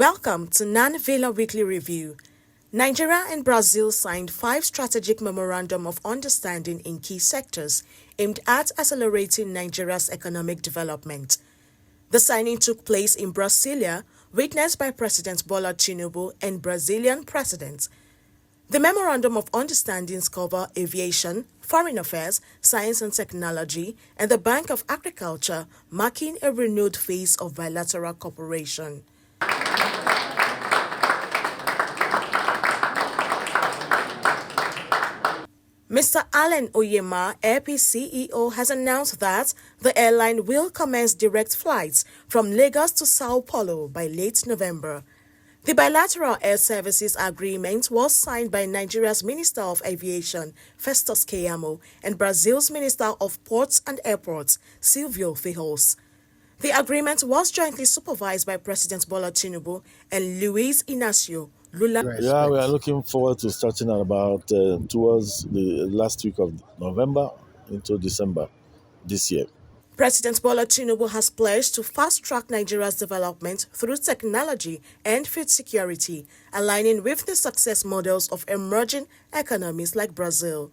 Welcome to NAN Weekly Review. Nigeria and Brazil signed 5 strategic memorandum of understanding in key sectors aimed at accelerating Nigeria's economic development. The signing took place in Brasilia, witnessed by President Bola Tinubu and Brazilian President. The memorandum of understandings cover aviation, foreign affairs, science and technology, and the Bank of Agriculture, marking a renewed phase of bilateral cooperation. Mr. Allen Oyema, Airpeace CEO, has announced that the airline will commence direct flights from Lagos to Sao Paulo by late November. The bilateral air services agreement was signed by Nigeria's Minister of Aviation, Festus Keyamo, and Brazil's Minister of Ports and Airports, Silvio Ferros. The agreement was jointly supervised by President Bola Tinubu and Luiz Inácio Lula. Yeah, we are looking forward to starting at about towards the last week of November into December this year. President Bola Tinubu has pledged to fast-track Nigeria's development through technology and food security, aligning with the success models of emerging economies like Brazil.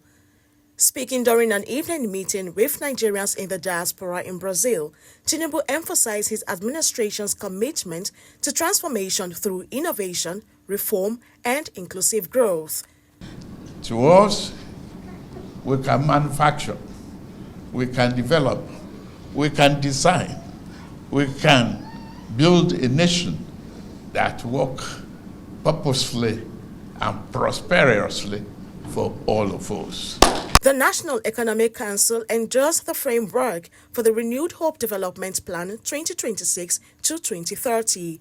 Speaking during an evening meeting with Nigerians in the diaspora in Brazil, Tinubu emphasized his administration's commitment to transformation through innovation, reform, and inclusive growth. To us, we can manufacture, we can develop, we can design, we can build a nation that works purposefully and prosperously for all of us. The National Economic Council endorsed the framework for the Renewed Hope Development Plan 2026 to 2030.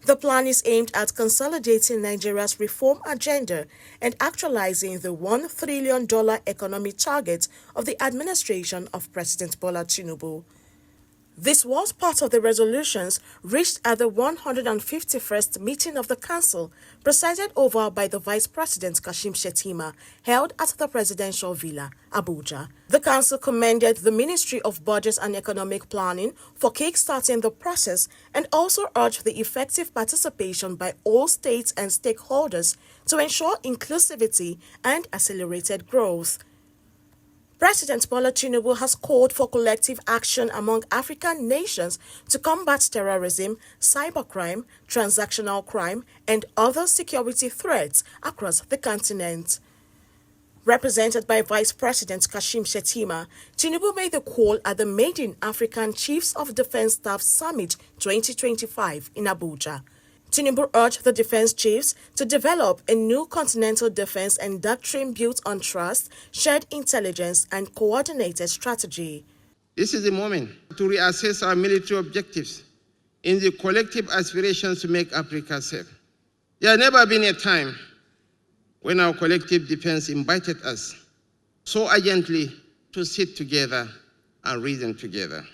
The plan is aimed at consolidating Nigeria's reform agenda and actualizing the $1 trillion economic target of the administration of President Bola Tinubu. This was part of the resolutions reached at the 151st meeting of the Council, presided over by the Vice President Kashim Shettima, held at the Presidential Villa, Abuja. The Council commended the Ministry of Budget and Economic Planning for kick-starting the process and also urged the effective participation by all states and stakeholders to ensure inclusivity and accelerated growth. President Bola Tinubu has called for collective action among African nations to combat terrorism, cybercrime, transactional crime, and other security threats across the continent. Represented by Vice President Kashim Shettima, Tinubu made the call at the Made in African Chiefs of Defense Staff Summit 2025 in Abuja. Tinubu urged the defense chiefs to develop a new continental defense and doctrine built on trust, shared intelligence, and coordinated strategy. This is the moment to reassess our military objectives in the collective aspirations to make Africa safe. There has never been a time when our collective defense invited us so urgently to sit together and reason together.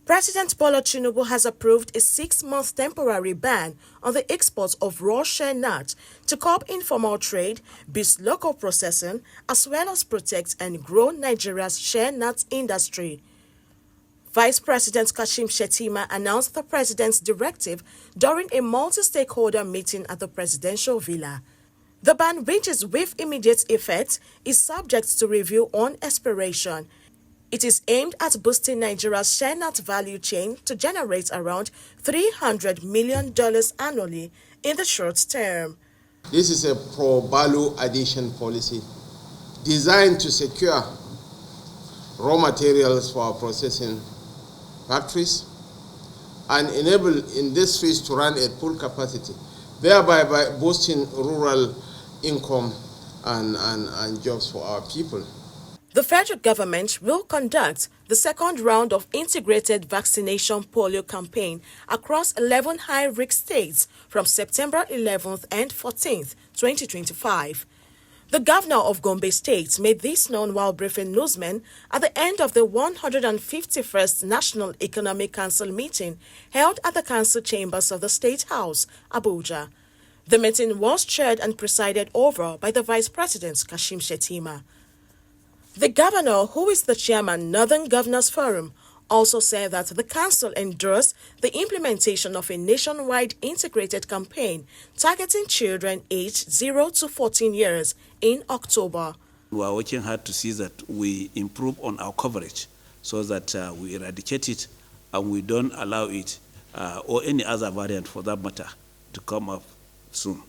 President Bola Tinubu has approved a 6-month temporary ban on the export of raw shea nut to curb informal trade, boost local processing, as well as protect and grow Nigeria's shea nut industry. Vice President Kashim Shettima announced the president's directive during a multi-stakeholder meeting at the Presidential Villa. The ban, which is with immediate effect, is subject to review on expiration. It is aimed at boosting Nigeria's shea nut value chain to generate around $300 million annually in the short term. This is a pro-value addition policy designed to secure raw materials for our processing factories and enable industries to run at full capacity, thereby boosting rural income and jobs for our people. The federal government will conduct the second round of integrated vaccination polio campaign across 11 high-risk states from September 11th and 14th, 2025. The governor of Gombe State made this known while briefing newsmen at the end of the 151st National Economic Council meeting held at the council chambers of the State House, Abuja. The meeting was chaired and presided over by the Vice President Kashim Shettima. The governor, who is the chairman Northern Governors Forum, also said that the Council endorsed the implementation of a nationwide integrated campaign targeting children aged 0 to 14 years in October. We are working hard to see that we improve on our coverage so that we eradicate it and we don't allow it or any other variant for that matter to come up soon.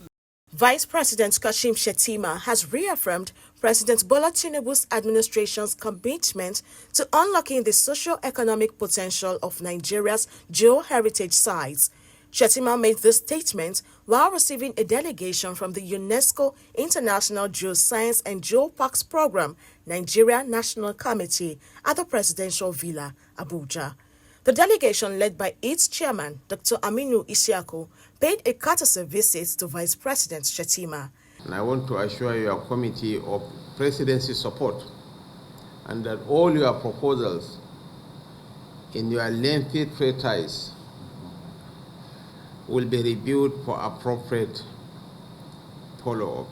Vice President Kashim Shettima has reaffirmed President Bola Tinubu's administration's commitment to unlocking the socio-economic potential of Nigeria's geo-heritage sites. Shettima made this statement while receiving a delegation from the UNESCO International Geoscience and Geoparks Program, Nigeria National Committee, at the Presidential Villa, Abuja. The delegation, led by its chairman, Dr. Aminu Isiaku, paid a courtesy visit to Vice President Shettima. And I want to assure your committee of presidency support and that all your proposals in your lengthy treatise will be reviewed for appropriate follow-up.